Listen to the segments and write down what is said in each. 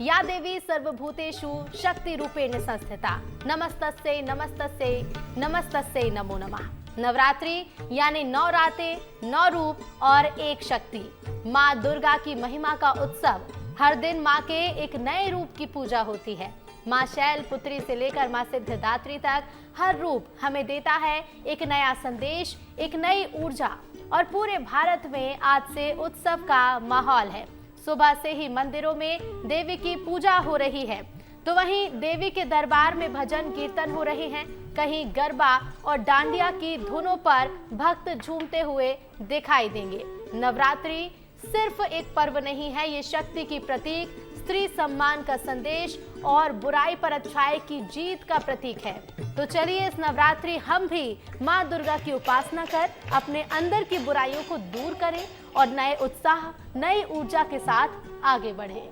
या देवी सर्वभूतेषु शक्ति रूपेण संस्थिता। नमस्तस्यै नमस्तस्यै नमस्तस्यै नमो नमः। नवरात्रि यानी 9 रातें, 9 रूप और एक शक्ति। माँ दुर्गा की महिमा का उत्सव। हर दिन माँ के एक नए रूप की पूजा होती है। माँ शैलपुत्री से लेकर माँ सिद्धिदात्री तक हर रूप हमें देता है एक नया संदेश, एक नई ऊर्जा। और पूरे भारत में आज से उत्सव का माहौल है। सुबह से ही मंदिरों में देवी की पूजा हो रही है, तो वहीं देवी के दरबार में भजन कीर्तन हो रहे हैं। कहीं गरबा और डांडिया की धुनों पर भक्त झूमते हुए दिखाई देंगे। नवरात्रि सिर्फ एक पर्व नहीं है, ये शक्ति की प्रतीक, स्त्री सम्मान का संदेश और बुराई पर अच्छाई की जीत का प्रतीक है। तो चलिए इस नवरात्रि हम भी माँ दुर्गा की उपासना कर अपने अंदर की बुराइयों को दूर करें और नए उत्साह, नई ऊर्जा के साथ आगे बढ़ें।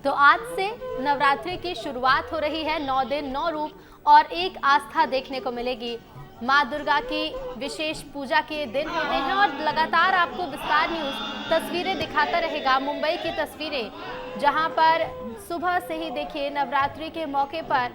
तो आज से नवरात्रि की शुरुआत हो रही है। 9 दिन 9 रूप और एक आस्था देखने को मिलेगी। माँ दुर्गा की विशेष पूजा के दिन होते हैं और लगातार आपको विस्तार न्यूज़ तस्वीरें दिखाता रहेगा। मुंबई की तस्वीरें, जहां पर सुबह से ही देखिए नवरात्रि के मौके पर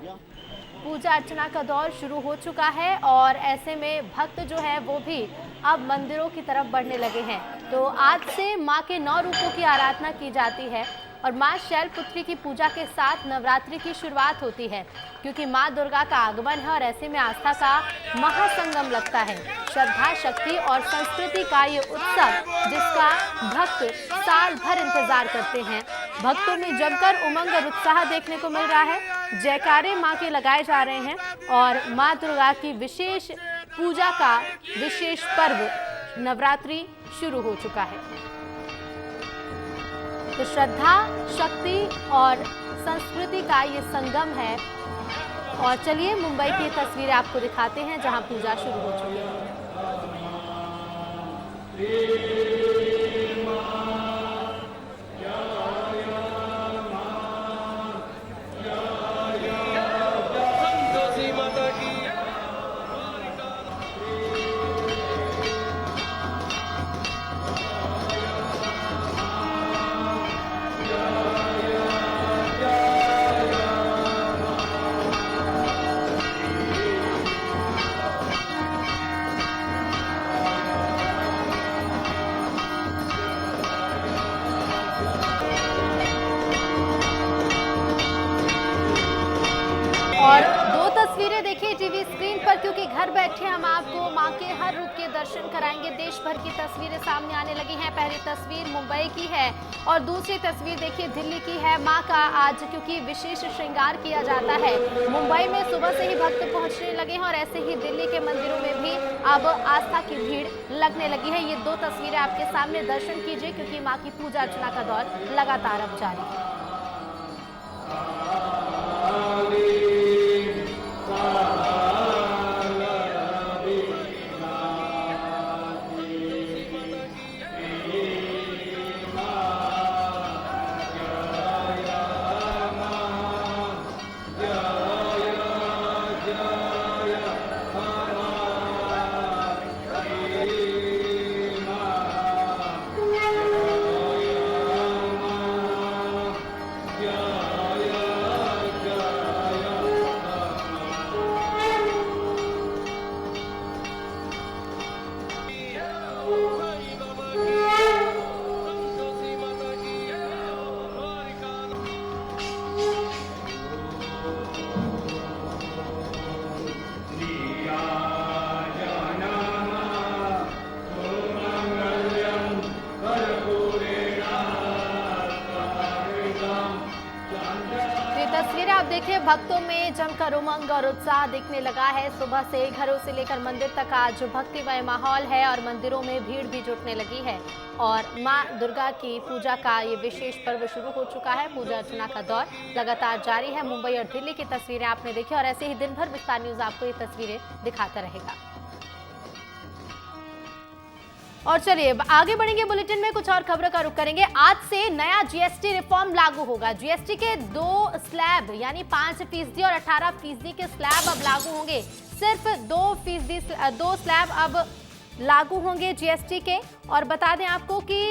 पूजा अर्चना का दौर शुरू हो चुका है और ऐसे में भक्त जो है वो भी अब मंदिरों की तरफ बढ़ने लगे हैं। तो आज से माँ के 9 रूपों की आराधना की जाती है और माँ शैलपुत्री की पूजा के साथ नवरात्रि की शुरुआत होती है, क्योंकि माँ दुर्गा का आगमन है और ऐसे में आस्था का महासंगम लगता है। श्रद्धा, शक्ति और संस्कृति का ये उत्सव जिसका भक्त साल भर इंतजार करते हैं। भक्तों में जमकर उमंग और उत्साह देखने को मिल रहा है। जयकारे माँ के लगाए जा रहे हैं और माँ दुर्गा की विशेष पूजा का विशेष पर्व नवरात्रि शुरू हो चुका है। तो श्रद्धा, शक्ति और संस्कृति का ये संगम है। और चलिए मुंबई की तस्वीरें आपको दिखाते हैं जहां पूजा शुरू हो चुकी है। और 2 तस्वीरें देखिए टीवी स्क्रीन पर, क्योंकि घर बैठे हम आपको मां के हर रूप के दर्शन कराएंगे। देश भर की तस्वीरें सामने आने लगी हैं। पहली तस्वीर मुंबई की है और दूसरी तस्वीर देखिए दिल्ली की है। मां का आज क्योंकि विशेष श्रृंगार किया जाता है, मुंबई में सुबह से ही भक्त पहुंचने लगे हैं और ऐसे ही दिल्ली के मंदिरों में भी अब आस्था की भीड़ लगने लगी है। ये 2 तस्वीरें आपके सामने, दर्शन कीजिए क्योंकि माँ की पूजा अर्चना का दौर लगातार अब जारी है। तस्वीरें आप देखिए, भक्तों में जमकर उमंग और उत्साह दिखने लगा है। सुबह से घरों से लेकर मंदिर तक आज भक्तिमय माहौल है और मंदिरों में भीड़ भी जुटने लगी है और मां दुर्गा की पूजा का ये विशेष पर्व शुरू हो चुका है। पूजा अर्चना का दौर लगातार जारी है। मुंबई और दिल्ली की तस्वीरें आपने देखी और ऐसे ही दिन भर विस्तार न्यूज आपको ये तस्वीरें दिखाता रहेगा। और चलिए आगे बढ़ेंगे बुलेटिन में, कुछ और खबरों का रुख करेंगे। आज से नया जीएसटी रिफॉर्म लागू होगा। जीएसटी के 2 स्लैब यानी 5% और 18% के स्लैब अब लागू होंगे। सिर्फ 2 स्लैब अब लागू होंगे जीएसटी के। और बता दें आपको कि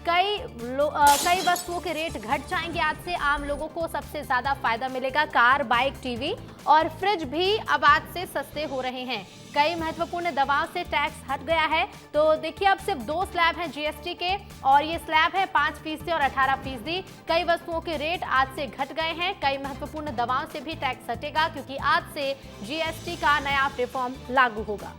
कई वस्तुओं के रेट घट जाएंगे। आज से आम लोगों को सबसे ज्यादा फायदा मिलेगा। कार, बाइक, टीवी और फ्रिज भी अब आज से सस्ते हो रहे हैं। कई महत्वपूर्ण दवाओं से टैक्स हट गया है। तो देखिए, अब सिर्फ 2 स्लैब हैं जीएसटी के, और ये स्लैब है 5% और 18%। कई वस्तुओं के रेट आज से घट गए हैं। कई महत्वपूर्ण दवाओं से भी टैक्स हटेगा, क्योंकि आज से जीएसटी का नया रिफॉर्म लागू होगा।